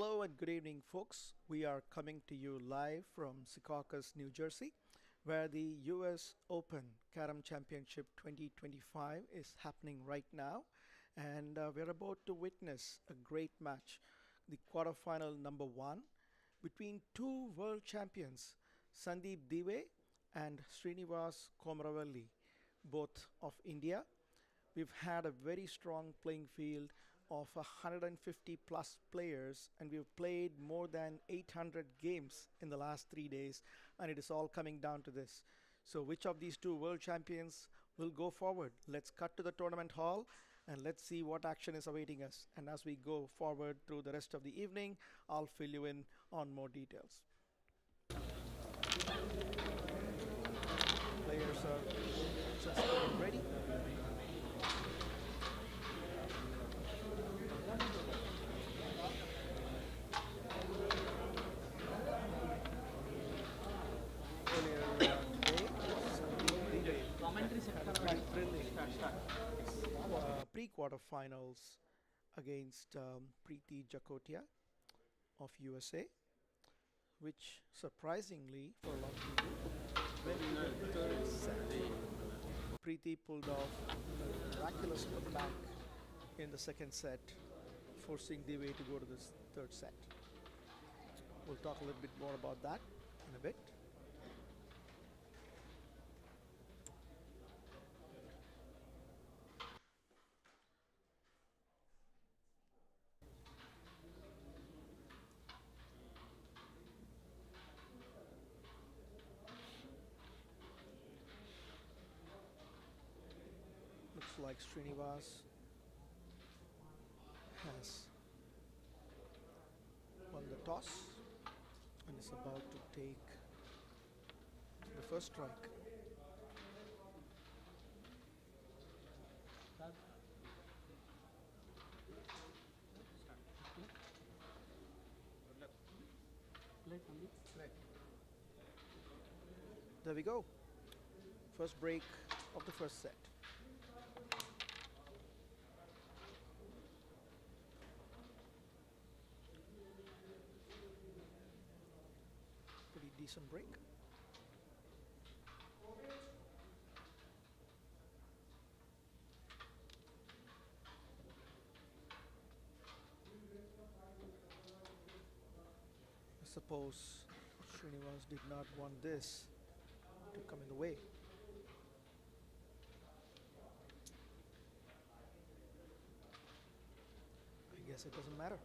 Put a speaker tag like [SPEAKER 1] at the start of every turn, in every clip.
[SPEAKER 1] Hello and good evening, folks. We are coming to you live from Secaucus, New Jersey, where the US Open Carom Championship 2025 is happening right now. And we're about to witness a great match, the quarterfinal number one, between two world champions, Sandeep and Srinivas Komaravelli, both of India. We've had a very strong playing field of 150 plus players, and we've played more than 800 games in the last 3 days, and it is all coming down to this. So, which of these two world champions will go forward? Let's cut to the tournament hall and let's see what action is awaiting us. And as we go forward through the rest of the evening, I'll fill you in on more details. Players are just getting ready. Earlier today, Sandeep
[SPEAKER 2] Commentary
[SPEAKER 1] had
[SPEAKER 2] sector
[SPEAKER 1] a pretty thrilling
[SPEAKER 2] start.
[SPEAKER 1] pre-quarterfinals against Preeti Jakotia of USA, which surprisingly for a lot of people went to the third set. Preeti pulled off a miraculous comeback in the second set, forcing Dewey to go to this third set. We'll talk a little bit more about that in a bit. Looks like Srinivas has won the toss and is about to take the first strike.
[SPEAKER 2] Start. Play Sandeep.
[SPEAKER 1] There we go. First break of the first set. Pretty decent break. I suppose Srinivas did not want this to come in the way. I guess it doesn't matter.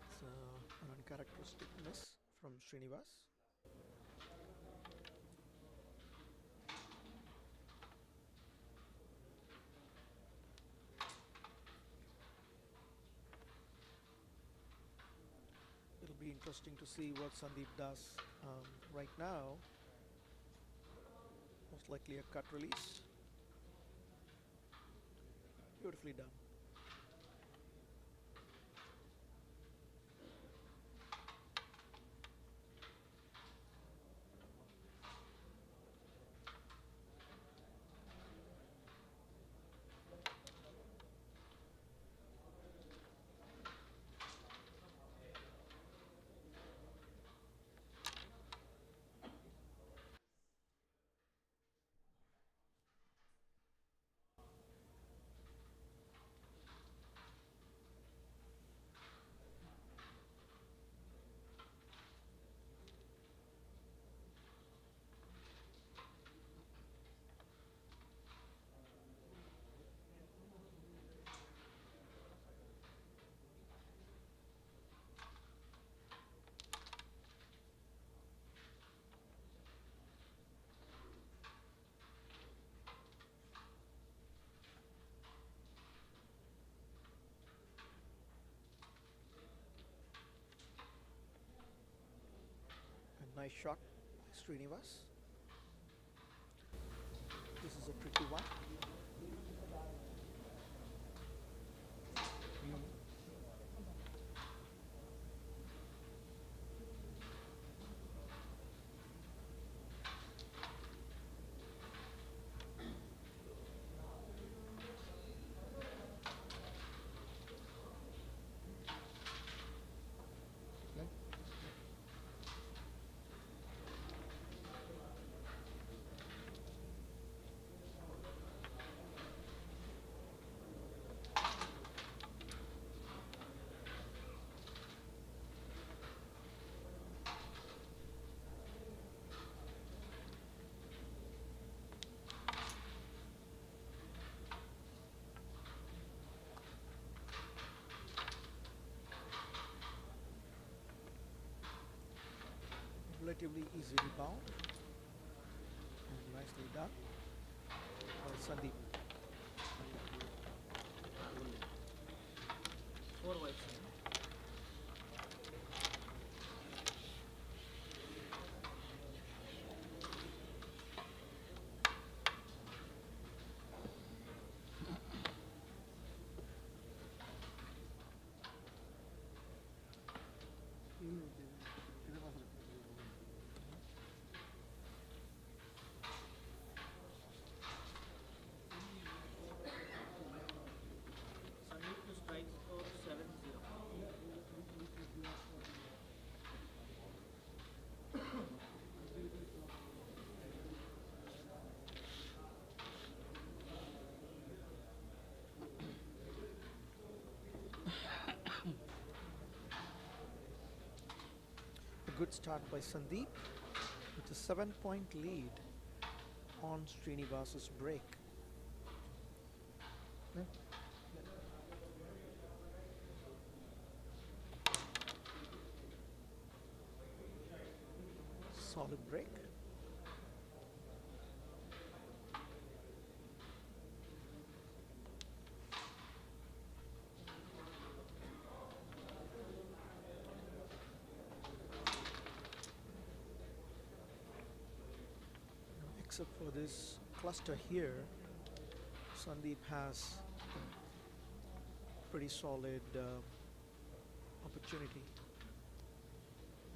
[SPEAKER 1] It's an uncharacteristic miss from Srinivas. It'll be interesting to see what Sandeep does right now. Most likely a cut release. Beautifully done. A nice shot, Srinivas. This is a tricky one. relatively easy rebound and nicely done by Sandeep.
[SPEAKER 2] Four whites. Huh? Sandeep to strike score 7-0.
[SPEAKER 1] A good start by Sandeep with a 7 point lead on Srinivas's break. Solid break. Except for this cluster here, Sandeep has pretty solid opportunity,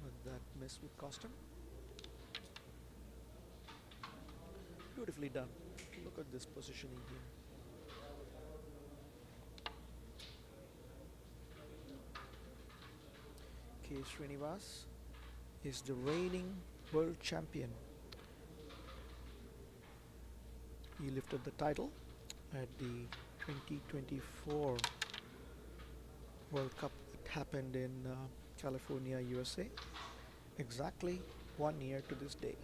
[SPEAKER 1] but that miss would cost him. Beautifully done. Look at this positioning here. K. Srinivas is the reigning world champion. He lifted the title at the 2024 World Cup that happened in California, USA, exactly 1 year to this day.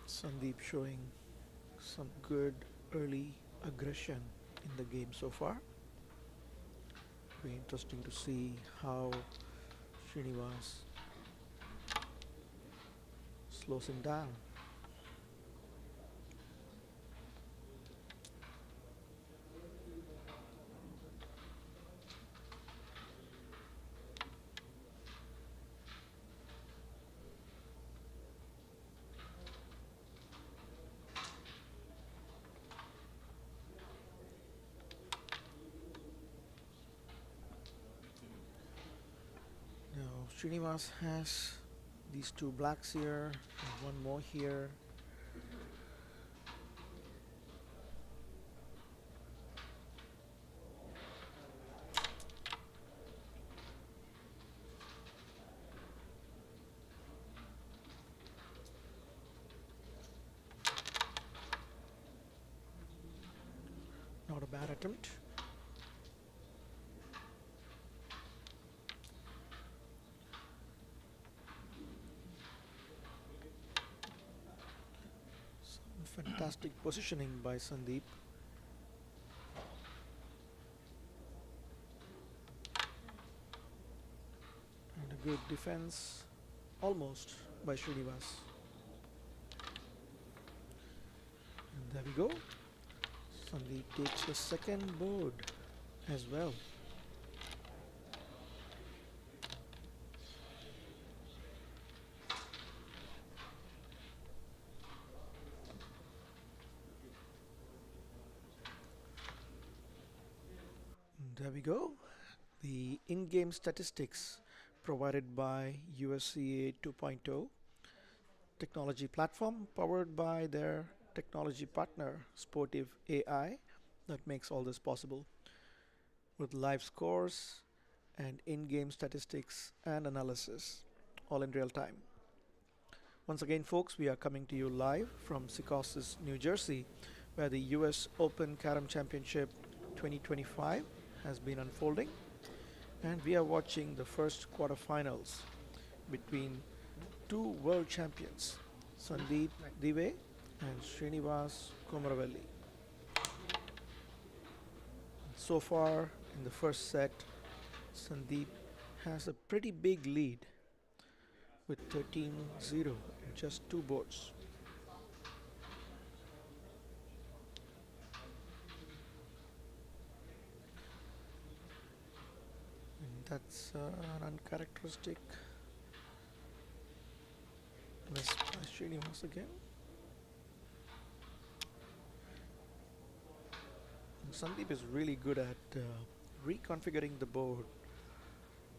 [SPEAKER 1] Sandeep showing some good early aggression in the game so far. Be interesting to see how Srinivas slows him down. Now Srinivas has these two blacks here and one more here. Not a bad attempt. Some fantastic positioning by Sandeep. And a good defense almost by Srinivas. And there we go. Sandeep takes the second board as well. And there we go. The in-game statistics provided by USCA 2.0 technology platform powered by their technology partner Sportive AI that makes all this possible with live scores and in-game statistics and analysis, all in real time. Once again, folks, we are coming to you live from Secaucus, New Jersey, where the US Open Carom Championship 2025 has been unfolding, and we are watching the first quarterfinals between two world champions, Sandeep Dive and Srinivas Komaravelli. So far in the first set, Sandeep has a pretty big lead with 13-0 in just two boards. And that's an uncharacteristic miss by Srinivas again. And Sandeep is really good at reconfiguring the board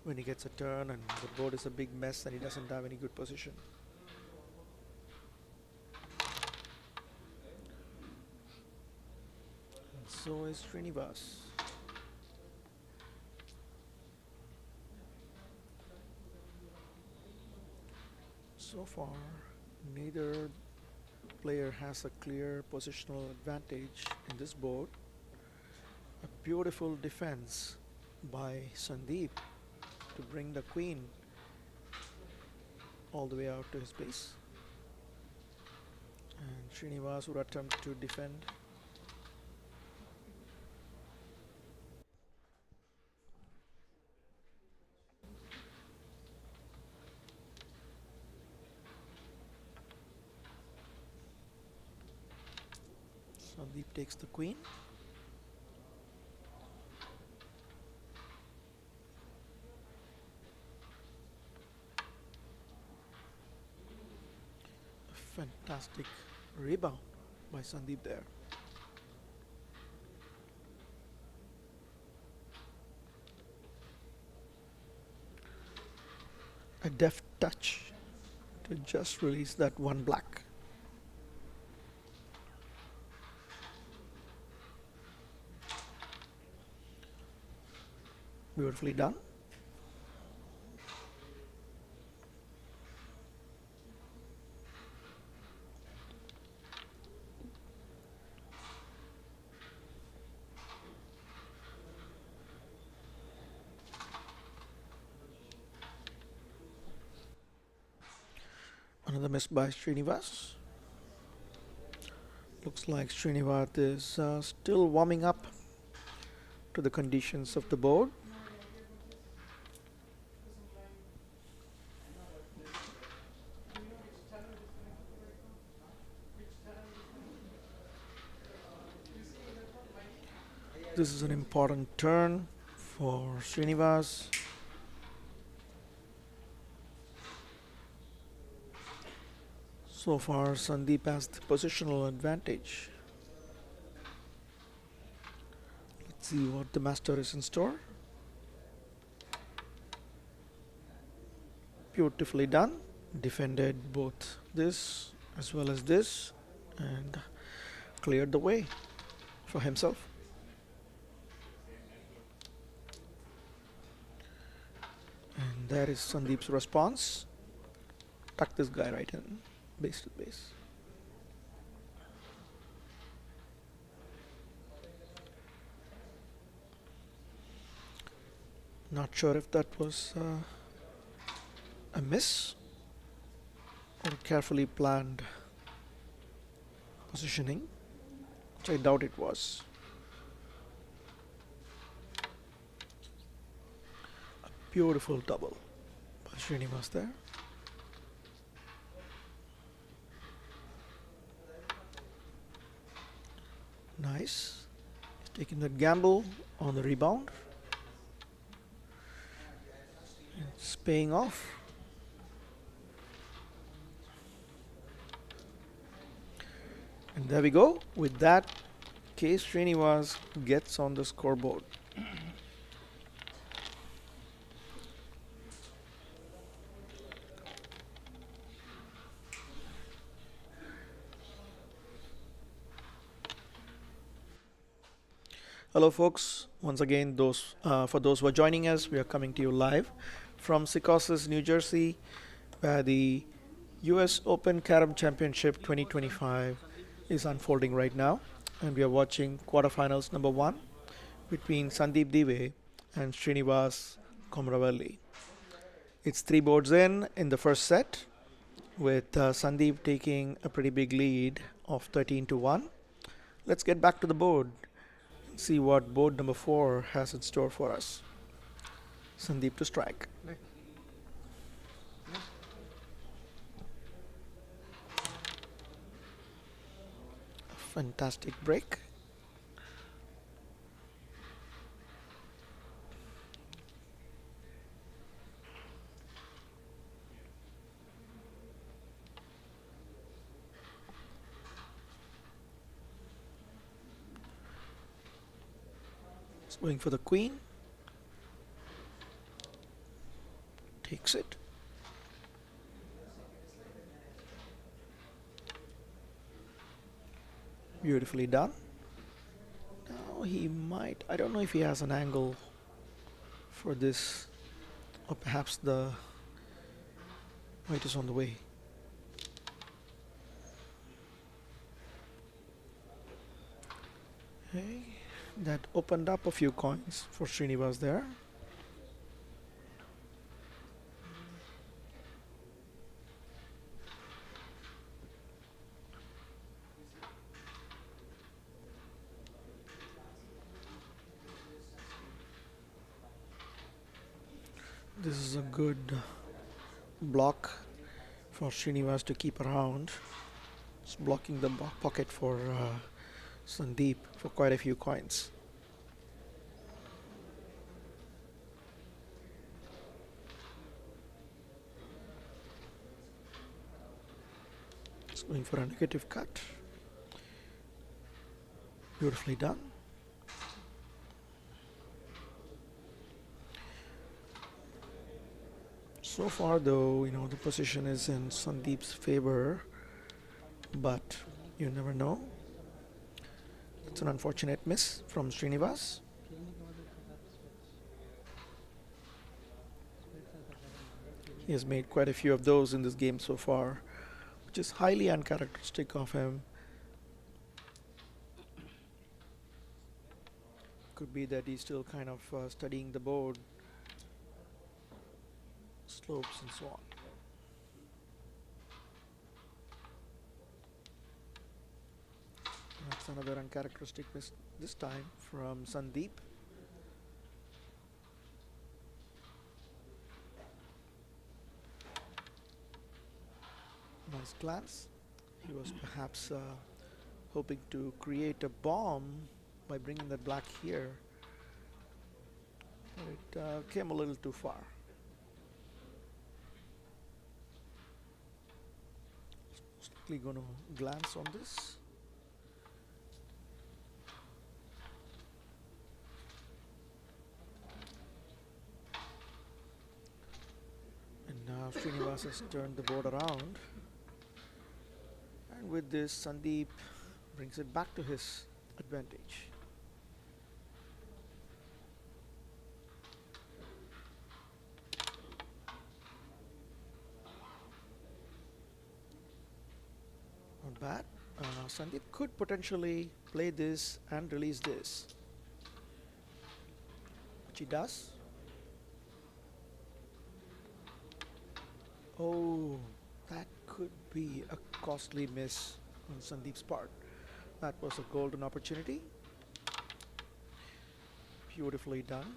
[SPEAKER 1] when he gets a turn and the board is a big mess and he doesn't have any good position. And so is Srinivas. So far, neither player has a clear positional advantage in this board. A beautiful defense by Sandeep to bring the queen all the way out to his base. And Srinivas would attempt to defend. Sandeep takes the queen. A fantastic rebound by Sandeep there. A deft touch to just release that one black. Beautifully done. Another miss by Srinivas. Looks like Srinivas is still warming up to the conditions of the board. This is an important turn for Srinivas. So far, Sandeep has the positional advantage. Let's see what the master is in store. Beautifully done. Defended both this as well as this and cleared the way for himself. And there is Sandeep's response. Tuck this guy right in, base to base. Not sure if that was a miss or carefully planned positioning, which I doubt it was. A beautiful double by Srinivas there. Nice. He's taking that gamble on the rebound. It's paying off. And there we go. With that, K. Srinivas gets on the scoreboard. Hello, folks. Once again, those for those who are joining us, we are coming to you live from Secaucus, New Jersey, where the U.S. Open Carom Championship
[SPEAKER 2] T4 7,
[SPEAKER 1] 2025
[SPEAKER 2] Sandeep to
[SPEAKER 1] is
[SPEAKER 2] strike.
[SPEAKER 1] unfolding right now, and we are watching quarterfinals number one between Sandeep Dive and Srinivas Komravelli. It's three boards in the first set, with Sandeep taking a pretty big lead of 13 to 1. Let's get back to the board, see what board number 4 has in store for us. Sandeep to strike. Fantastic break. It's going for the queen. Takes it. Beautifully done. Now he might. I don't know if he has an angle for this, or perhaps the white is on the way. Okay, that opened up a few coins for Srinivas there. This is a good block for Srinivas to keep around. It's blocking the pocket for Sandeep for quite a few coins. It's going for a negative cut. Beautifully done. So far, though, the position is in Sandeep's favor, but you never know. It's an unfortunate miss from Srinivas. He has made quite a few of those in this game so far, which is highly uncharacteristic of him. Could be that he's still kind of studying the board, slopes, and so on. That's another uncharacteristic miss this time from Sandeep. Nice glance. He was perhaps hoping to create a bomb by bringing that black here. But it came a little too far. Most likely going to glance on this. And now Srinivas has turned the board around. And with this, Sandeep brings it back to his advantage. Not bad. Sandeep could potentially play this and release this, which he does. Oh, that could be a costly miss on Sandeep's part. That was a golden opportunity. Beautifully done.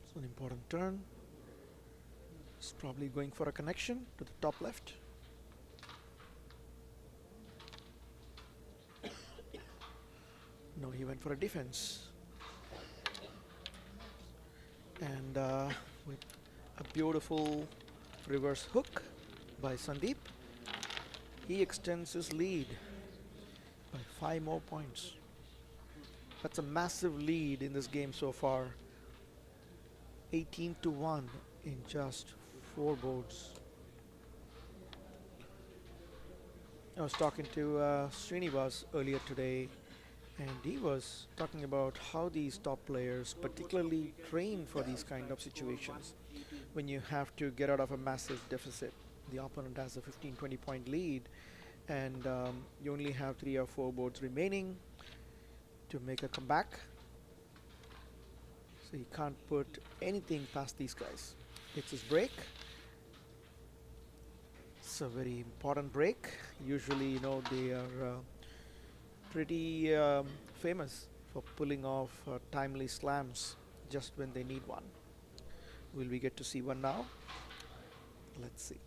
[SPEAKER 1] It's an important turn. It's probably going for a connection to the top left. No, he went for a defense. And with a beautiful reverse hook by Sandeep, he extends his lead by 5 more points. That's a massive lead in this game so far. 18 to 1 in just Four boards. I was talking to Srinivas earlier today, and he was talking about how these top players
[SPEAKER 2] Scoreboard
[SPEAKER 1] particularly
[SPEAKER 2] completed.
[SPEAKER 1] train for these kind of
[SPEAKER 2] Strike score
[SPEAKER 1] situations
[SPEAKER 2] 118.
[SPEAKER 1] when you have to get out of a massive deficit. The opponent has a 15-20 point lead, and you only have three or four boards remaining to make a comeback. So he can't put anything past these guys. It's his break. It's a very important break. Usually, they are pretty famous for pulling off timely slams just when they need one. Will we get to see one now? Let's see.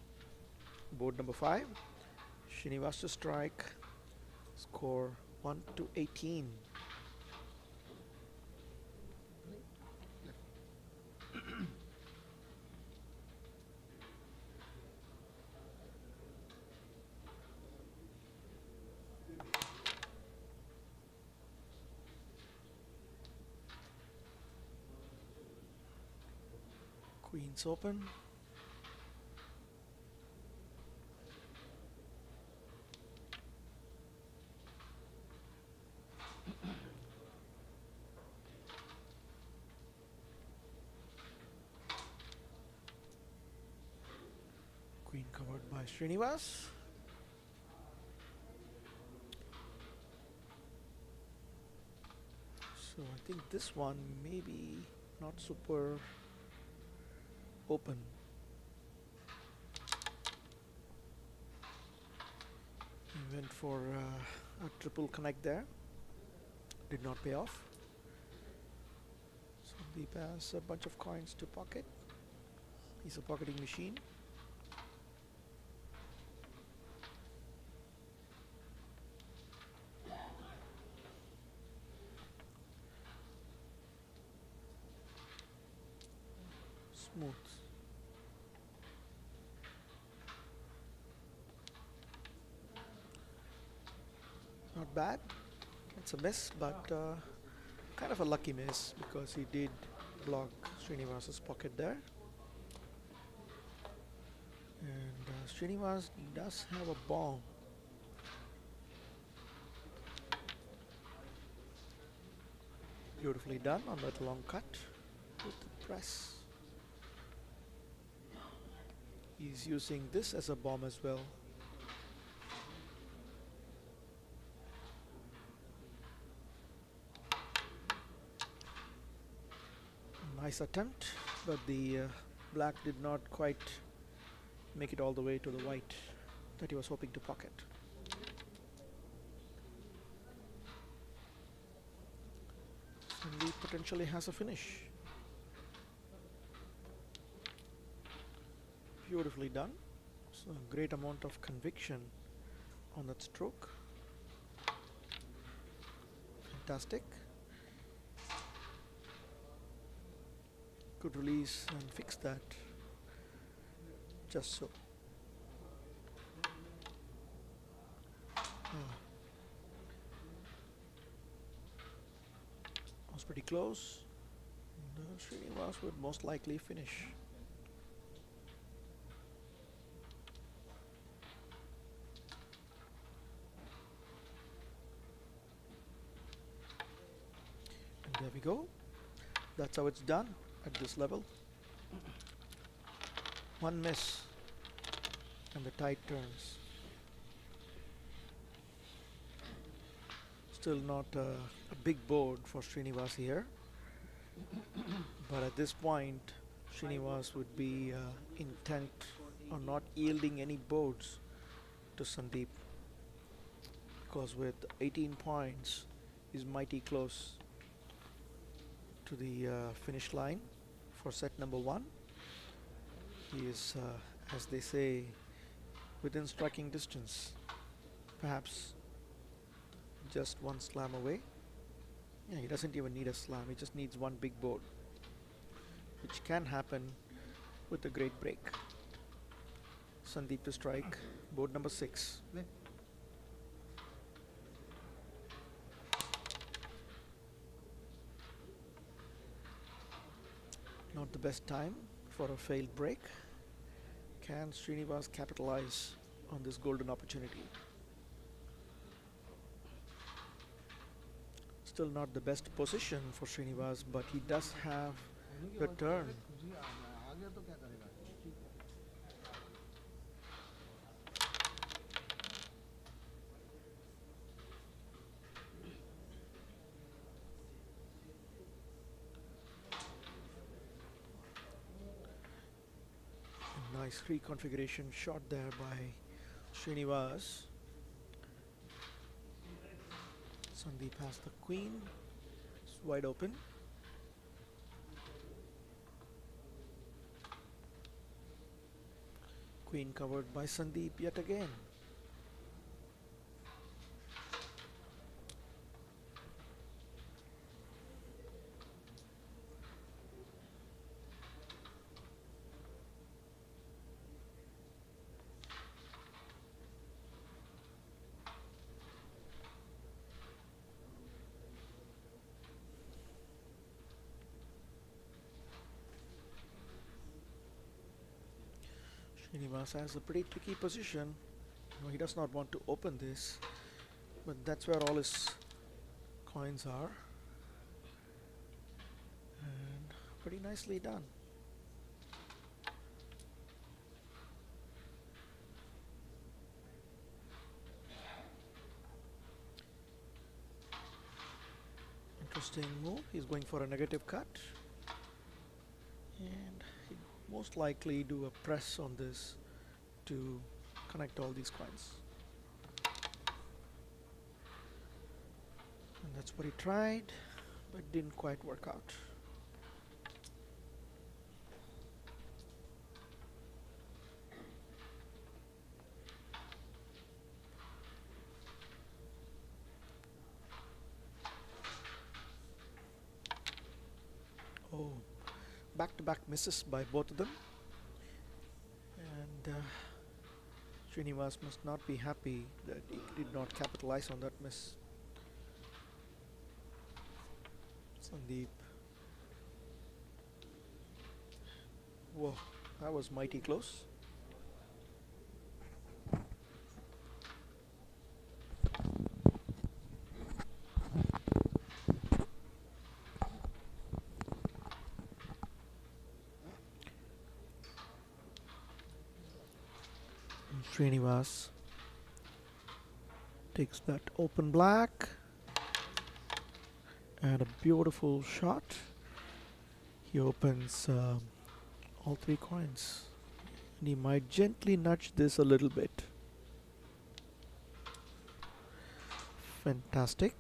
[SPEAKER 1] Board number 5. Srinivas to strike. Score 1 to 18. Queen's open. Queen covered by Srinivas. So I think this one may be not super open. He went for a triple connect there. Did not pay off. Sandeep has a bunch of coins to pocket. He's a pocketing machine. Smooth. Not bad. It's a miss, but kind of a lucky miss because he did block Srinivas's pocket there. And Srinivas does have a bomb. Beautifully done on that long cut with the press. He's using this as a bomb as well. Nice attempt, but the black did not quite make it all the way to the white that he was hoping to pocket. Sandeep potentially has a finish. Beautifully done. So a great amount of conviction on that stroke. Fantastic. Could release and fix that. Just so. Was pretty close. And, Srinivas would most likely finish. And there we go. That's how it's done at this level. One miss and the tide turns. Still not a big board for Srinivas here. But at this point, Srinivas would be intent on not yielding any boards to Sandeep. Because with 18 points, he's mighty close to the finish line for set number 1. He is, as they say, within striking distance. Perhaps just one slam away. Yeah, he doesn't even need a slam, he just needs one big board, which can happen with a great break. Sandeep to strike, board number 6. Not the best time for a failed break. Can Srinivas capitalize on this golden opportunity? Still not the best position for Srinivas, but he does have the turn. A nice reconfiguration shot there by Srinivas. Sandeep has the queen. It's wide open. Queen covered by Sandeep yet again. Srinivas has a pretty tricky position. He does not want to open this, but that's where all his coins are. And pretty nicely done. Interesting move. He's going for a negative cut. And he'd most likely do a press on this to connect all these coins. And that's what he tried, but didn't quite work out. Oh, back-to-back misses by both of them. And Srinivas must not be happy that he did not capitalize on that miss. Sandeep. Whoa, that was mighty close. Srinivas takes that open black and a beautiful shot. He opens all three coins and he might gently nudge this a little bit. Fantastic.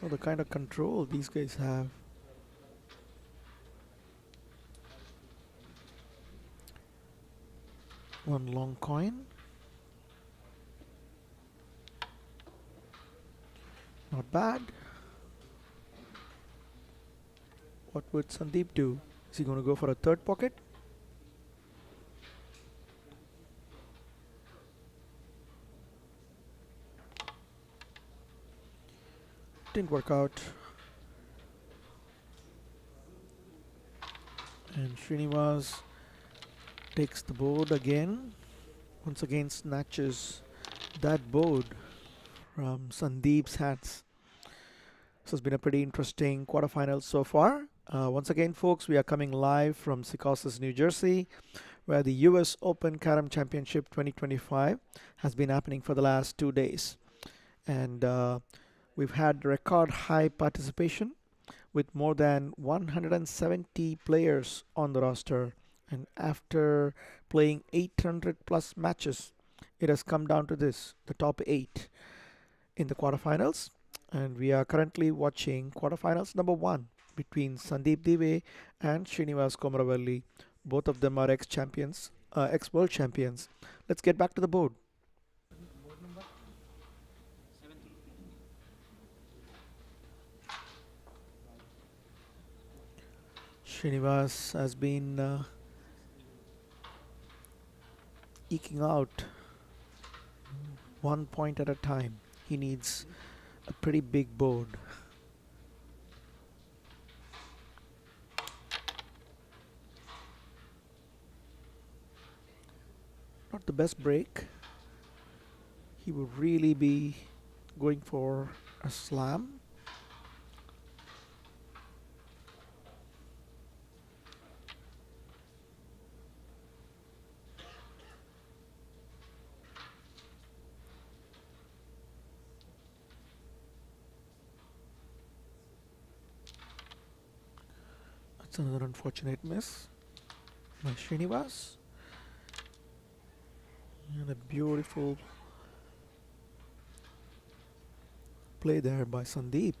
[SPEAKER 1] Oh, the kind of control these guys have. One long coin. Not bad. What would Sandeep do? Is he going to go for a third pocket? Didn't work out. And Srinivas takes the board again. Once again snatches that board from Sandeep's hands. This has been a pretty interesting quarterfinal so far. Once again, folks, we are coming live from Secaucus, New Jersey, where the US Open Carom Championship 2025 has been happening for the last 2 days. And we've had record high participation with more than 170 players on the roster. And after playing 800 plus matches, it has come down to this, the top 8 in the quarterfinals. And we are currently watching quarterfinals number 1 between Sandeep Dive and Srinivas Komaravelli. Both of them are ex-champions, ex-world champions. Let's get back to the board.
[SPEAKER 2] Board number 70.
[SPEAKER 1] Srinivas has been eking out 1 point at a time. He needs a pretty big board. Not the best break. He would really be going for a slam. That's another unfortunate miss by Srinivas. And a beautiful play there by Sandeep.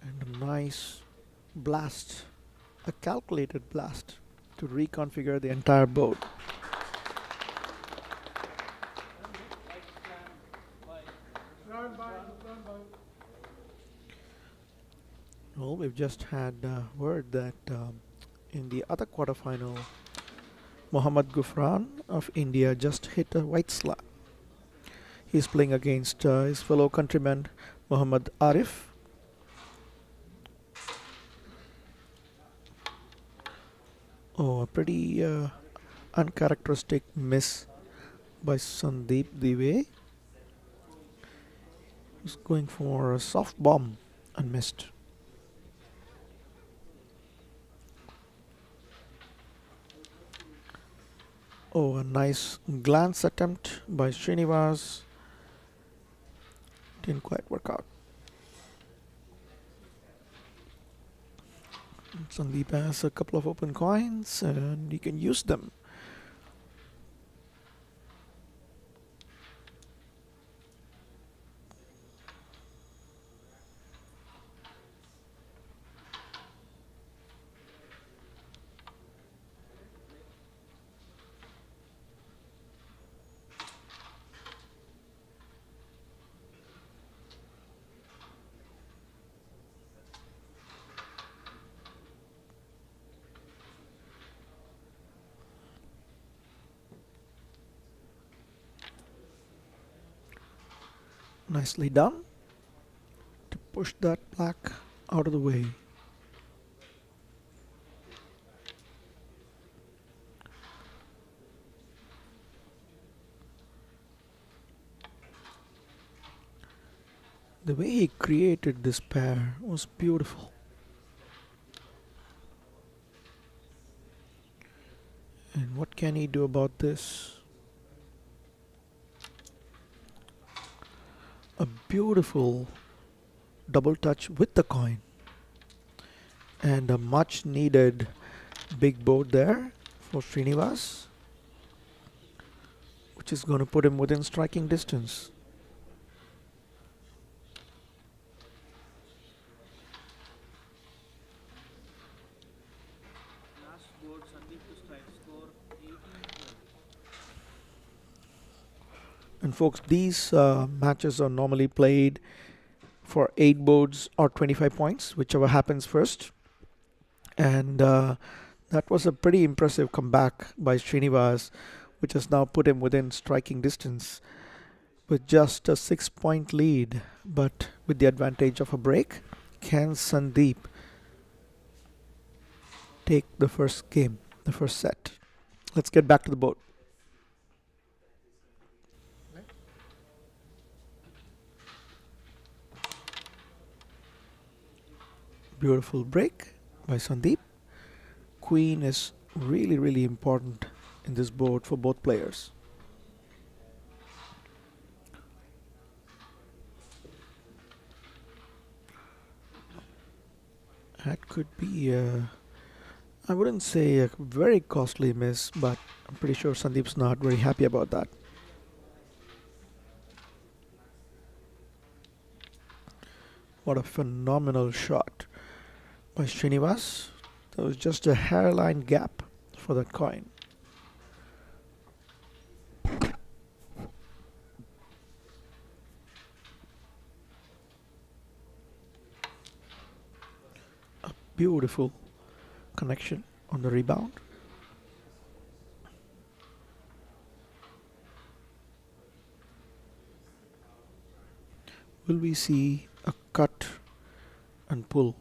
[SPEAKER 1] And a nice blast, a calculated blast to reconfigure the entire board.
[SPEAKER 2] White slam by Gufran.
[SPEAKER 1] Well, we've just had word that in the other quarterfinal, Mohammad Gufran of India just hit a white slam. He's playing against his fellow countryman Muhammad Arif. Oh, a pretty uncharacteristic miss by Sandeep Dive. He's going for a soft bomb and missed. Oh, a nice glance attempt by Srinivas. Didn't quite work out. Sandeep has a couple of open coins and he can use them. Nicely done to push that black out of the way. The way he created this pair was beautiful. And what can he do about this? A beautiful double touch with the coin. And a much needed big board there for Srinivas, which is going to put him within striking distance.
[SPEAKER 2] Last board Sandeep to strike score 18-12.
[SPEAKER 1] And folks, these matches are normally played for 8 boards or 25 points, whichever happens first. And that was a pretty impressive comeback by Srinivas, which has now put him within striking distance with just a 6 point lead. But with the advantage of a break, can Sandeep take the first game, the first set? Let's get back to the board. Beautiful break by Sandeep. Queen is really, really important in this board for both players. That could be I wouldn't say a very costly miss, but I'm pretty sure Sandeep's not very happy about that. What a phenomenal shot by Srinivas. There was just a hairline gap for that coin. Beautiful connection on the rebound. Will we see a cut and pull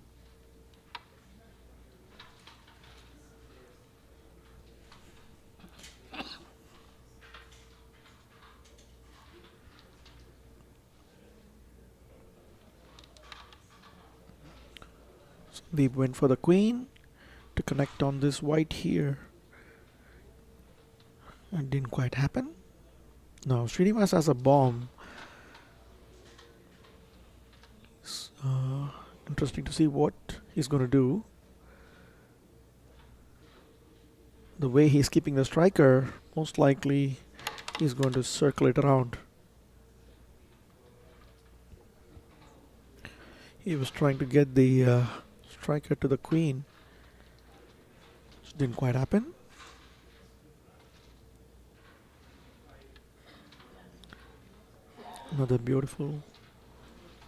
[SPEAKER 1] We went for the queen to connect on this white here. And didn't quite happen. Now Srinivas has a bomb. It's interesting to see what he's going to do. The way he's keeping the striker, most likely he's going to circle it around. He was trying to get the striker to the queen. It didn't quite happen. Another beautiful,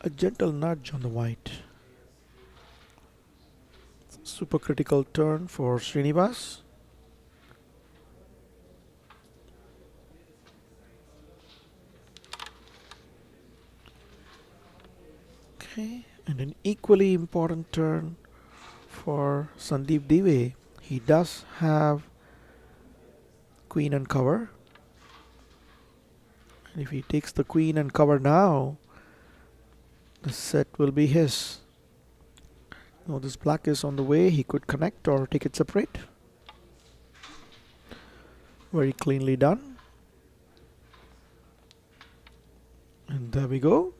[SPEAKER 1] a gentle nudge on the white. Super critical turn for Srinivas. Okay, and an equally important turn for Sandeep Dive. He does have queen and cover. And if he takes the queen and cover now, the set will be his. Now this black is on the way. He could connect or take it separate. Very cleanly done. And there we go.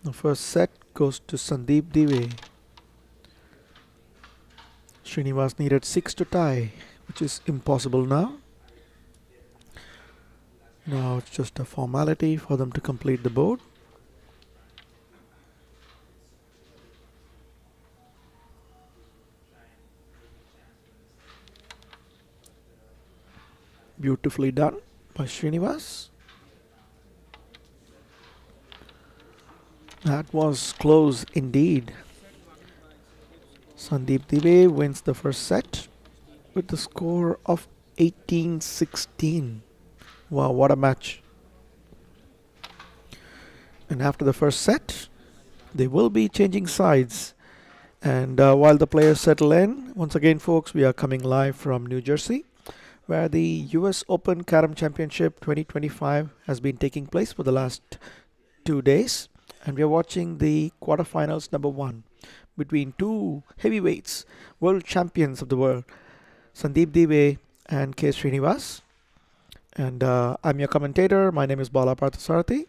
[SPEAKER 1] The first set goes to Sandeep Dive. Srinivas needed 6 to tie, which is impossible now. Now it's just a formality for them to complete the board. Beautifully done by Srinivas. That was close indeed.
[SPEAKER 2] Set 1 by Sandeep. Score
[SPEAKER 1] Sandeep Dive wins the first set with the score of 18-16. Wow, what a match. And after the first set, they will be changing sides. And while the players settle in, once again, folks, we are coming live from New Jersey, where the US Open Carom Championship 2025 has been taking place for the last 2 days. And we are watching the quarterfinals number 1 between two heavyweights, world champions of the world, Sandeep Dive and K. Srinivas. And I'm your commentator. My name is Bala Parthasarathi.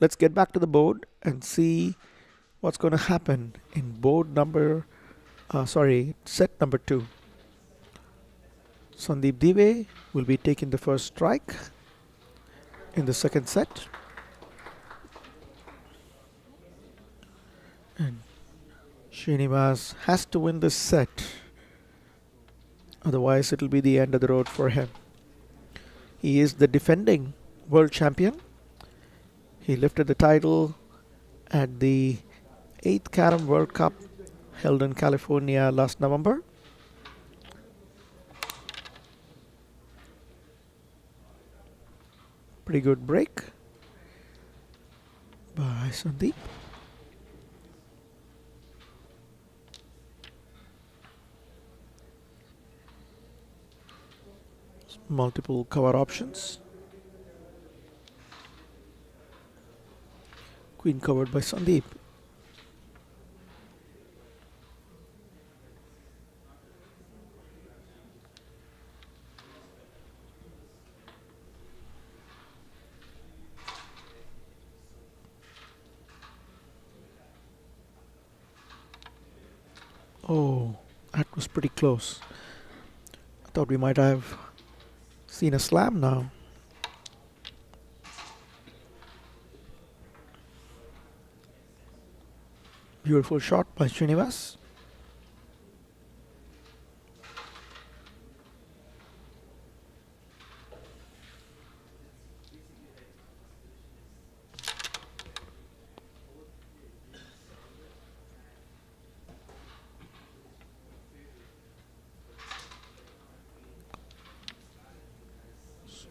[SPEAKER 1] Let's get back to the board and see what's going to happen in set number 2. Sandeep Dive will be taking the first strike in the second set. And Srinivas has to win this set. Otherwise, it'll be the end of the road for him. He is the defending world champion. He lifted the title at the 8th Carom World Cup held in California last November. Pretty good break by Sandeep. Multiple cover options. Queen covered by Sandeep. Oh, that was pretty close. I thought we might have seen a slam now. Beautiful shot by Srinivas.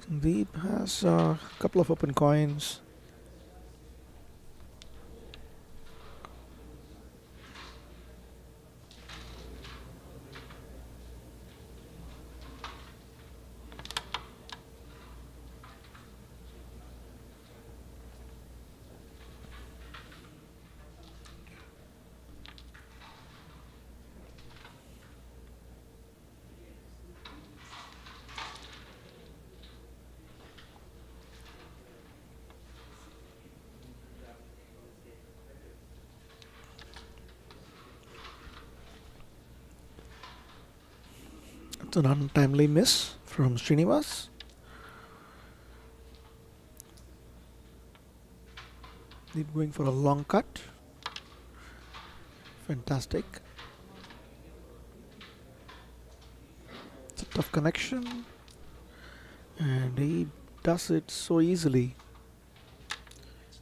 [SPEAKER 1] Sandeep has a couple of open coins. It's an untimely miss from Srinivas. He's going for a long cut. Fantastic. It's a tough connection. And he does it so easily.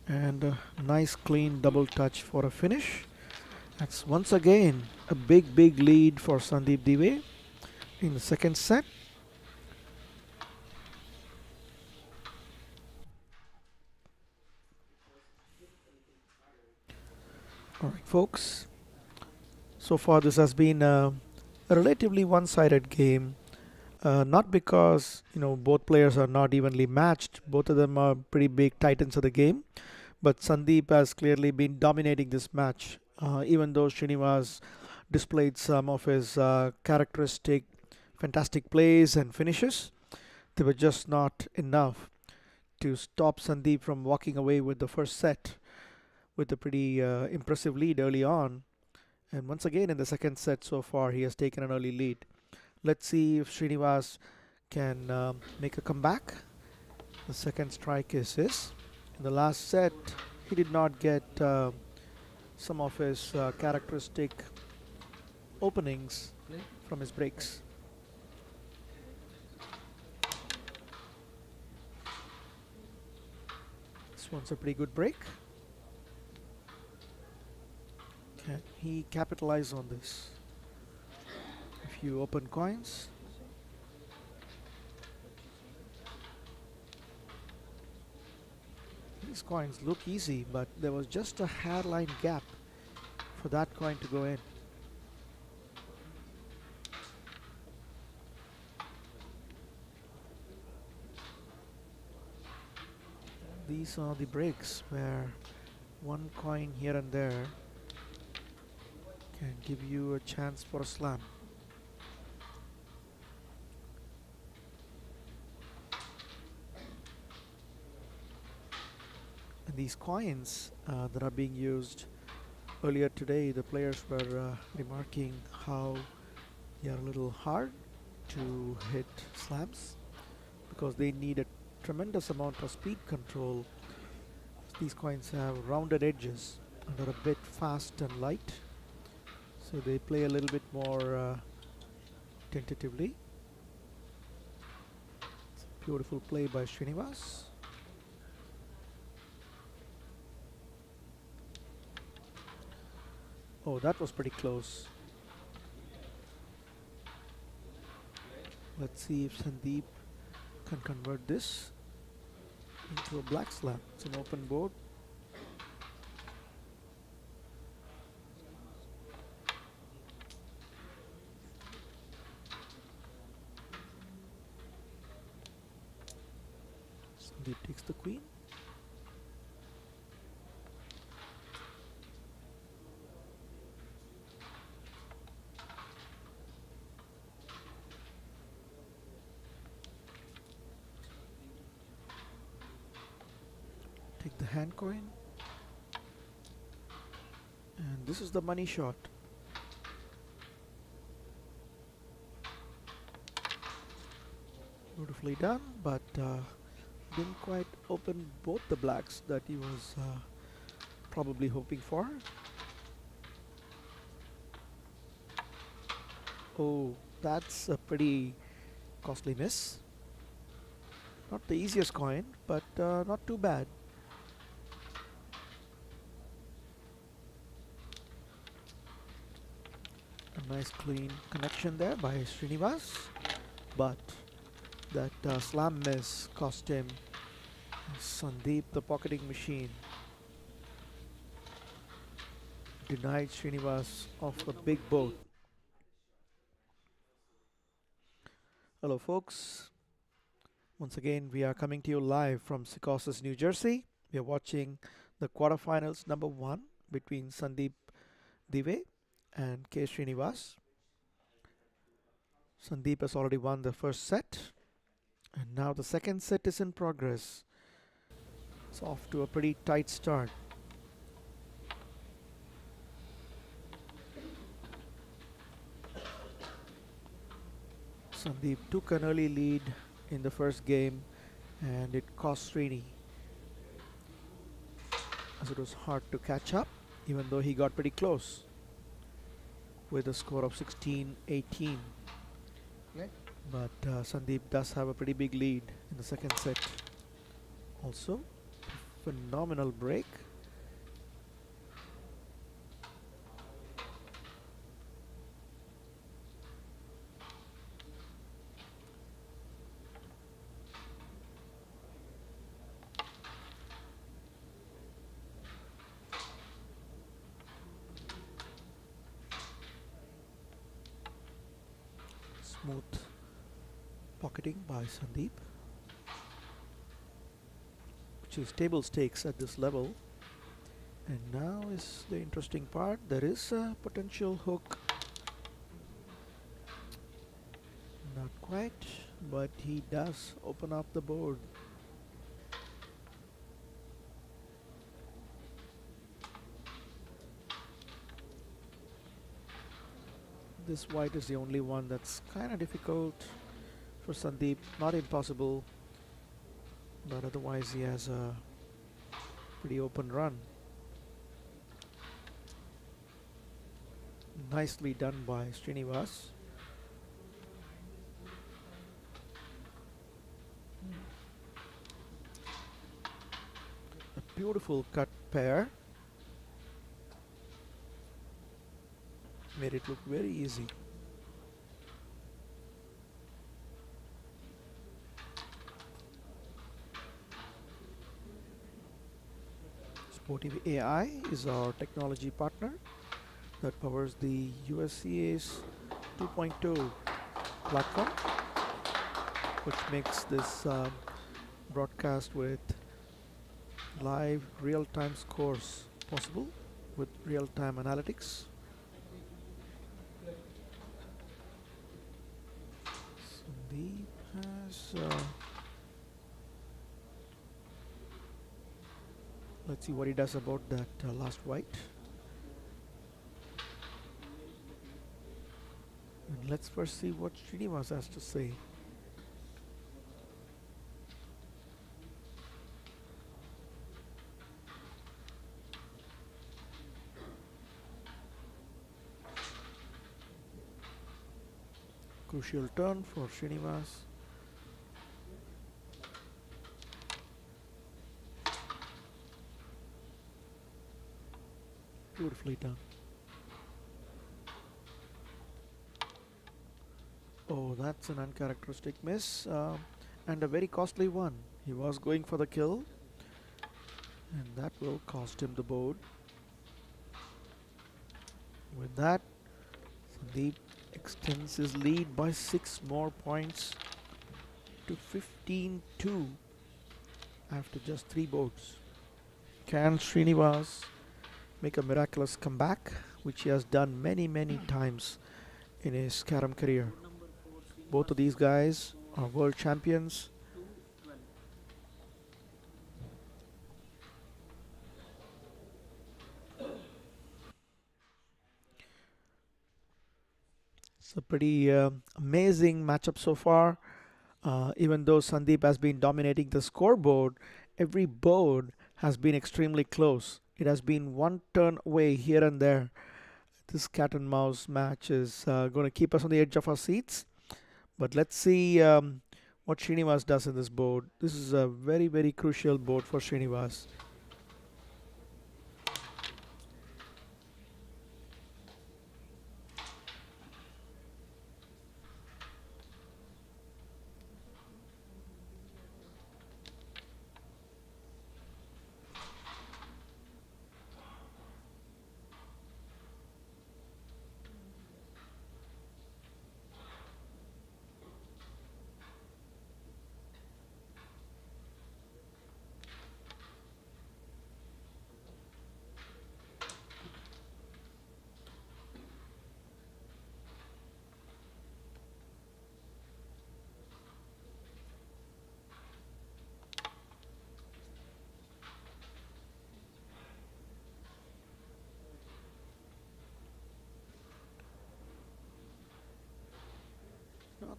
[SPEAKER 1] And a nice clean double touch for a finish. That's once again a big lead for Sandeep Dive in the second set. Alright folks, so far this has been a relatively one-sided game. Not because both players are not evenly matched. Both of them are pretty big titans of the game. But Sandeep has clearly been dominating this match. Even though Srinivas displayed some of his characteristic fantastic plays and finishes, they were just not enough to stop Sandeep from walking away with the first set with a pretty impressive lead early on. And once again in the second set so far, he has taken an early lead. Let's see if Srinivas can make a comeback. The second strike is his. In the last set, he did not get some of his characteristic openings from his breaks. This one's a pretty good break. Can he capitalize on this? A few open coins. These coins look easy, but there was just a hairline gap for that coin to go in. These are the breaks where one coin here and there can give you a chance for a slam. And these coins that are being used earlier today, the players were remarking how they are a little hard to hit slams because they need a tremendous amount of speed control. These coins have rounded edges and are a bit fast and light, so they play a little bit more tentatively. It's a beautiful play by Srinivas. Oh, that was pretty close. Let's see if Sandeep can convert this into a black slam. It's an open board. Sandeep takes the queen. Take the hand coin. And this is the money shot. Beautifully done, but didn't quite open both the blacks that he was probably hoping for. Oh, that's a pretty costly miss. Not the easiest coin, but not too bad. A nice clean connection there by Srinivas, but that slam miss cost him Sandeep the pocketing machine. Denied Srinivas of a big boat. Hello folks. Once again we are coming to you live from Secaucus, New Jersey. We are watching the quarterfinals number 1 between Sandeep Dive and K. Srinivas. Sandeep has already won the first set, and now the second set is in progress. It's off to a pretty tight start. Sandeep took an early lead in the first game and it cost Srini as it was hard to catch up even though he got pretty close with a score of 16-18. But Sandeep does have a pretty big lead in the second set. Also, phenomenal break. Smooth pocketing by Sandeep, which is table stakes at this level. And now is the interesting part. There is a potential hook. Not quite, but he does open up the board. This white is the only one that's kind of difficult for Sandeep. Not impossible, but otherwise he has a pretty open run. Nicely done by Srinivas. A beautiful cut pair. Made it look very easy. Sportive AI is our technology partner that powers the USCA's 2.0 platform, which makes this broadcast with live real-time scores possible with real-time analytics. Sandeep has let's see what he does about that last white. And let's first see what Srinivas has to say. Crucial turn for Srinivas. Beautifully done. Oh, that's an uncharacteristic miss and a very costly one. He was going for the kill and that will cost him the board. With that, Sandeep extends his lead by 6 more points to 15-2 after just 3 boards. Can Srinivas make a miraculous comeback, which he has done many times in his carom career?
[SPEAKER 2] Board number 4,
[SPEAKER 1] Both of
[SPEAKER 2] Srinivas
[SPEAKER 1] these guys
[SPEAKER 2] score
[SPEAKER 1] are world champions.
[SPEAKER 2] 2-12.
[SPEAKER 1] It's a pretty amazing matchup so far. Even though Sandeep has been dominating the scoreboard, every board has been extremely close. It has been one turn away here and there. This cat and mouse match is going to keep us on the edge of our seats. But let's see what Srinivas does in this board. This is a very crucial board for Srinivas.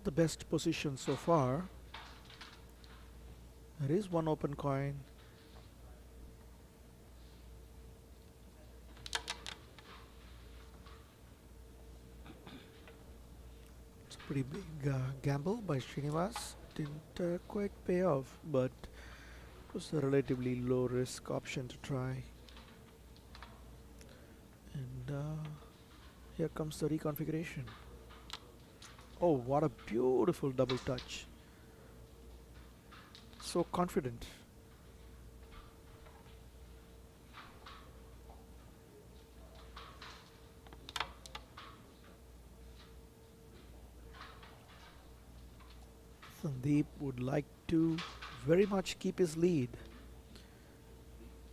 [SPEAKER 1] the best position so far. There is one open coin. It's a pretty big gamble by Srinivas. Didn't quite pay off, but it was a relatively low risk option to try. And here comes the reconfiguration. Oh, what a beautiful double touch. So confident. Sandeep would like to very much keep his lead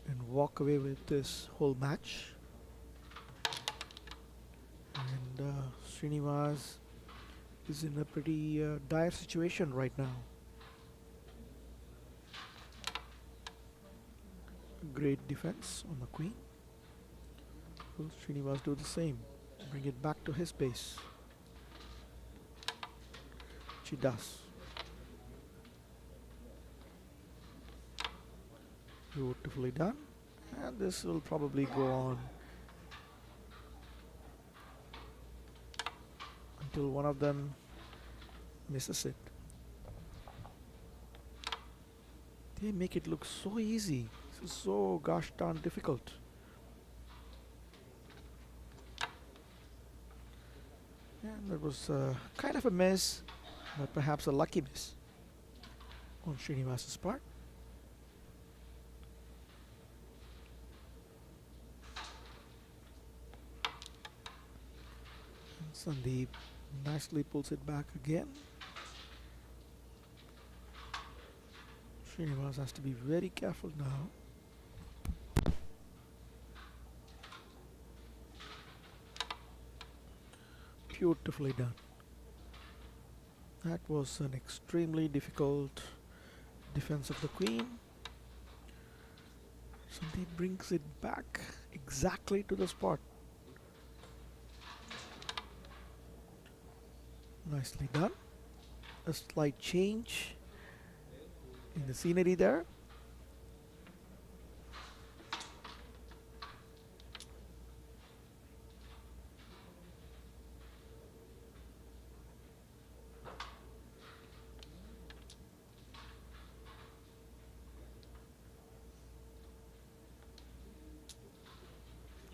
[SPEAKER 1] and walk away with this whole match. And Srinivas is in a pretty dire situation right now. Great defense on the queen. Will Srinivas do the same? Bring it back to his base. She does. Beautifully done. And this will probably go on until one of them misses it. They make it look so easy. This is so gosh darn difficult. And that was kind of a miss, but perhaps a lucky miss on Srinivas's part. And Sandeep nicely pulls it back again. Srinivas has to be very careful now. Beautifully done. That was an extremely difficult defense of the queen. Sandeep brings it back exactly to the spot. Nicely done. A slight change in the scenery there.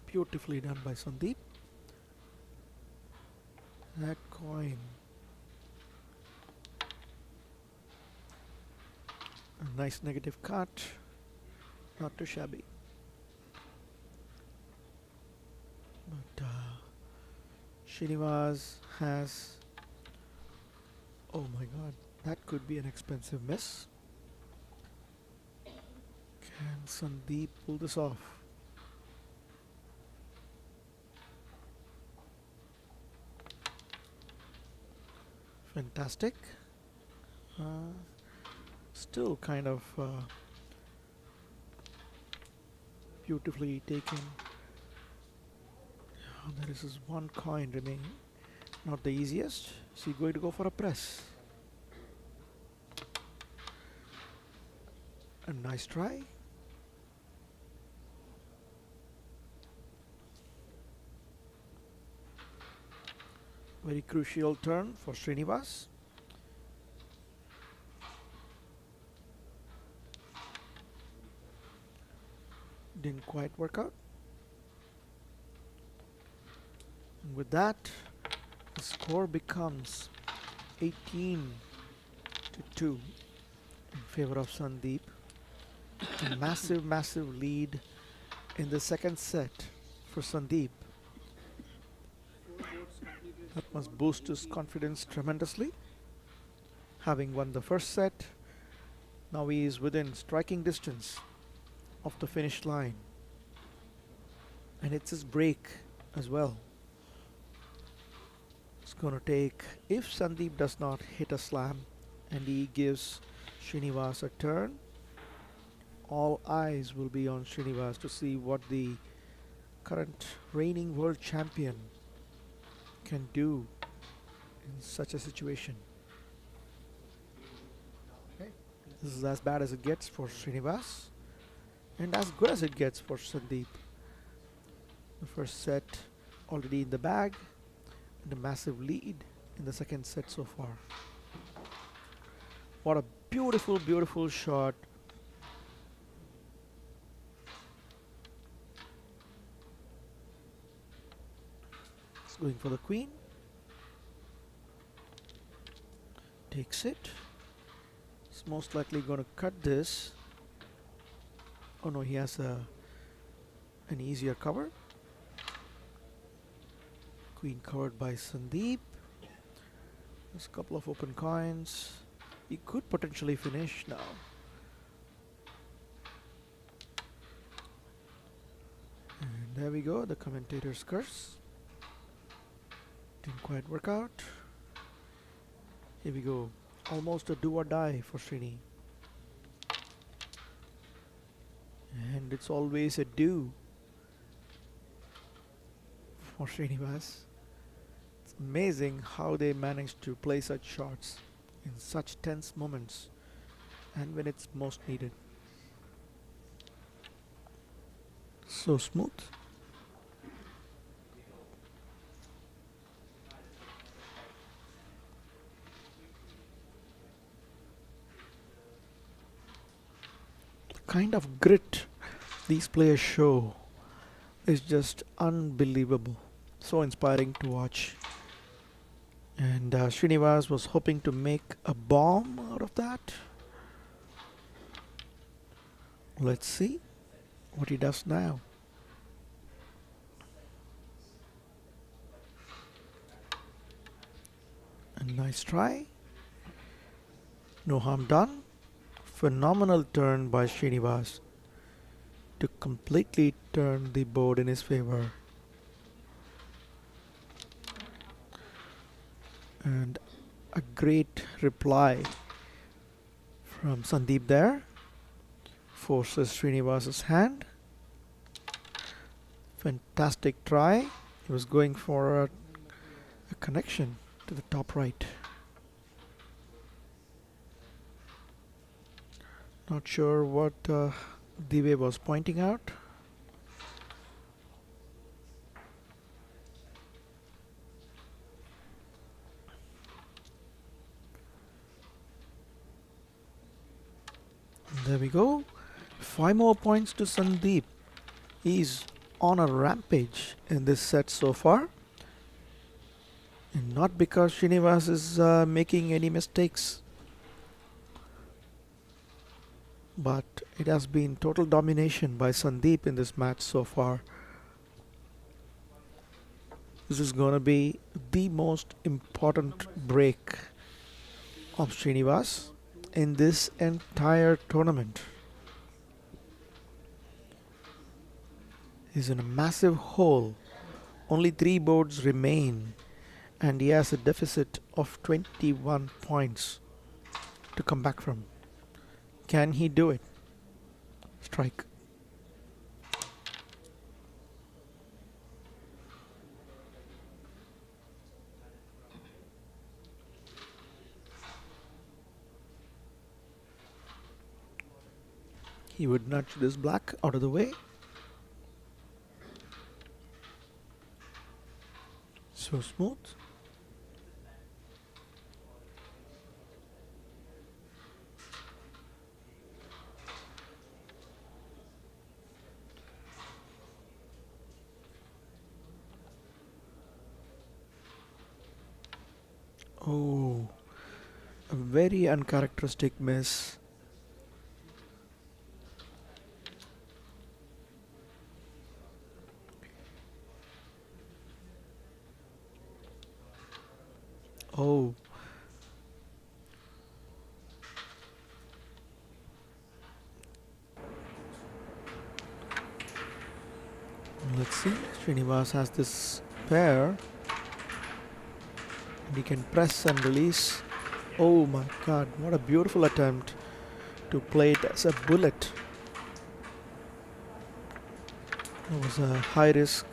[SPEAKER 1] Beautifully done by Sandeep. That coin. A nice negative cut. Not too shabby. But Srinivas has... Oh my god. That could be an expensive miss. Can Sandeep pull this off? Fantastic. Still kind of beautifully taken. There is this one coin remaining. Not the easiest. So you're going to go for a press. A nice try. Very crucial turn for Srinivas. Didn't quite work out. And with that, the score becomes 18-2 in favor of Sandeep. A massive, massive lead in the second set for Sandeep. That must boost his confidence tremendously. Having won the first set, now he is within striking distance of the finish line. And it's his break as well. It's going to take, if Sandeep does not hit a slam and he gives Srinivas a turn, all eyes will be on Srinivas to see what the current reigning world champion can do in such a situation. This is as bad as it gets for Srinivas and as good as it gets for Sandeep. The first set already in the bag and a massive lead in the second set so far. What a beautiful, beautiful shot. It's going for the queen. Takes it. It's most likely going to cut this. Oh no, he has an easier cover. Queen covered by Sandeep. There's a couple of open coins. He could potentially finish now. And there we go, the commentator's curse. Didn't quite work out. Here we go. Almost a do or die for Srini. And it's always a do for Srinivas. It's amazing how they manage to play such shots in such tense moments and when it's most needed. So smooth. The kind of grit these players show is just unbelievable. So inspiring to watch. And Srinivas was hoping to make a bomb out of that. Let's see what he does now. A nice try. No harm done. Phenomenal turn by Srinivas to completely turn the board in his favor. And a great reply from Sandeep there. Forces Srinivas's hand. Fantastic try. He was going for a connection to the top right. Not sure what Dive was pointing out. There we go. 5 more points to Sandeep. He's on a rampage in this set so far. And not because Srinivas is making any mistakes. But it has been total domination by Sandeep in this match so far. This is going to be the most important break of Srinivas in this entire tournament. He's in a massive hole. Only 3 boards remain and he has a deficit of 21 points to come back from. Can he do it? Strike. He would nudge this black out of the way. So smooth. Oh, a very uncharacteristic miss. Oh, let's see. Srinivas has this pair. And he can press and release. Oh my god, what a beautiful attempt to play it as a bullet. It was a high risk,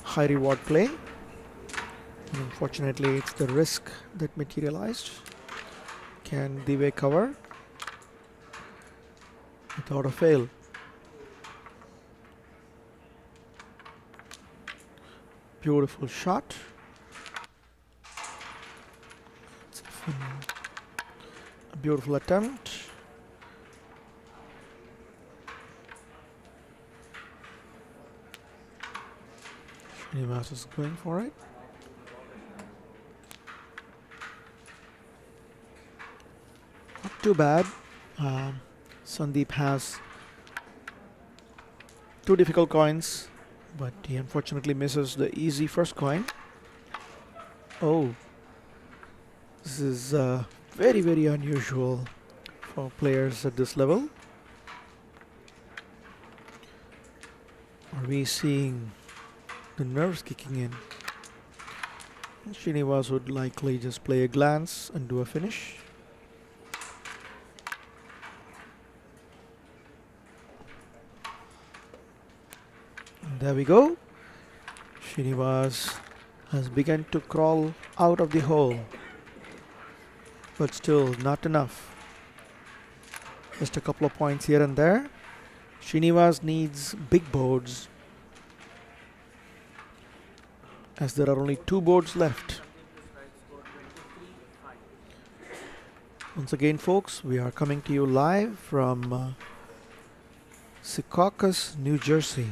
[SPEAKER 1] high reward play. And unfortunately, it's the risk that materialized. Can Dive cover? without a fail. Beautiful shot. A beautiful attempt. Srinivas is going for it. Not too bad. Um, Sandeep has two difficult coins, but he unfortunately misses the easy first coin. Oh, this is very, very unusual for players at this level. Are we seeing the nerves kicking in? Srinivas would likely just play a glance and do a finish. And there we go. Srinivas has begun to crawl out of the hole, but still not enough. Just a couple of points here and there. Srinivas needs big boards as there are only two boards left.
[SPEAKER 2] Sandeep to strike score 23-5.
[SPEAKER 1] Once again, folks, we are coming to you live from Secaucus, New Jersey,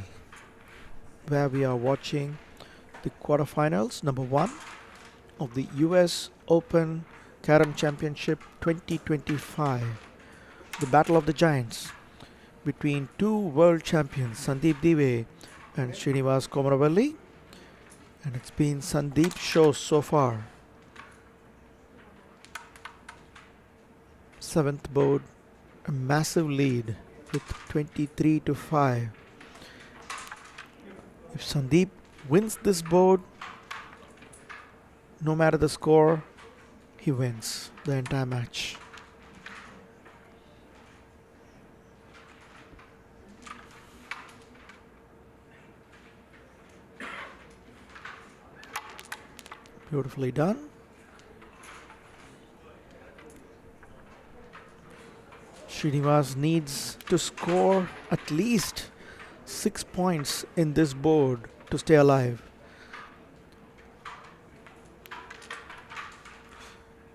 [SPEAKER 1] where we are watching the quarterfinals, number one of the US Open Carom Championship 2025, the Battle of the Giants between two world champions, Sandeep Dive and Srinivas Komaravelli. And it's been Sandeep's show so far. Seventh board, a massive lead with 23-5. If Sandeep wins this board, no matter the score, he wins the entire match. Beautifully done. Srinivas needs to score at least 6 points in this board to stay alive.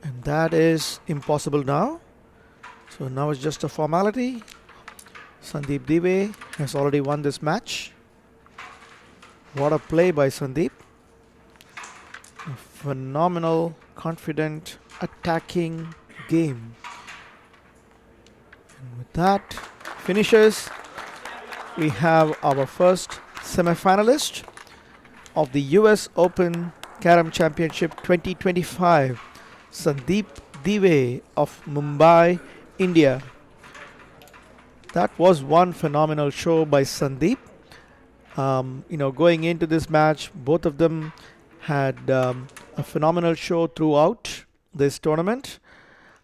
[SPEAKER 1] And that is impossible now. So now it's just a formality. Sandeep Dive has already won this match. What a play by Sandeep. A phenomenal, confident, attacking game. And with that finishes, we have our first semi-finalist of the US Open Carom Championship 2025, Sandeep Dive of Mumbai, India. That was one phenomenal show by Sandeep. Going into this match, both of them had a phenomenal show throughout this tournament.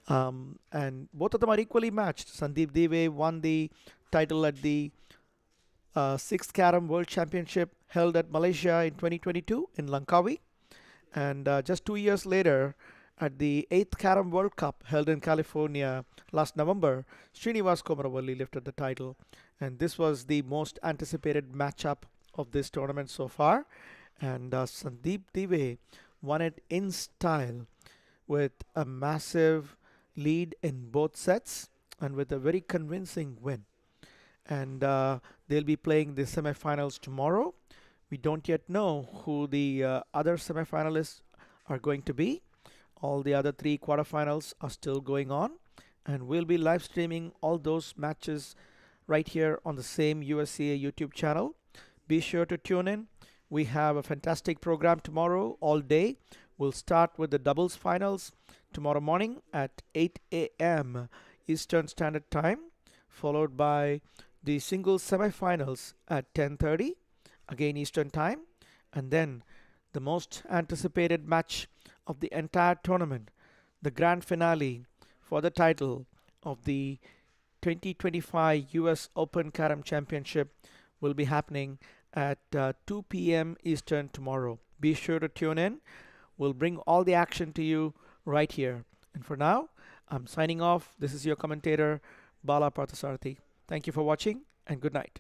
[SPEAKER 1] And both of them are equally matched. Sandeep Dive won the title at the 6th Carom World Championship held at Malaysia in 2022 in Langkawi. And just 2 years later, at the 8th Carom World Cup held in California last November, Srinivas Komaravelli lifted the title. And this was the most anticipated matchup of this tournament so far. And Sandeep Dive won it in style with a massive lead in both sets and with a very convincing win. And they'll be playing the semifinals tomorrow. We don't yet know who the other semifinalists are going to be. All the other three quarterfinals are still going on, and we'll be live streaming all those matches right here on the same USCA YouTube channel. Be sure to tune in. We have a fantastic program tomorrow all day. We'll start with the doubles finals tomorrow morning at 8 a.m. Eastern Standard Time, followed by the singles semifinals at 10:30, again Eastern Time, and then the most anticipated match of the entire tournament, the grand finale for the title of the 2025 US Open Carom Championship will be happening at 2 p.m. Eastern tomorrow. Be sure to tune in. We'll bring all the action to you right here. And for now, I'm signing off. This is your commentator, Bala Parthasarathi. Thank you for watching and good night.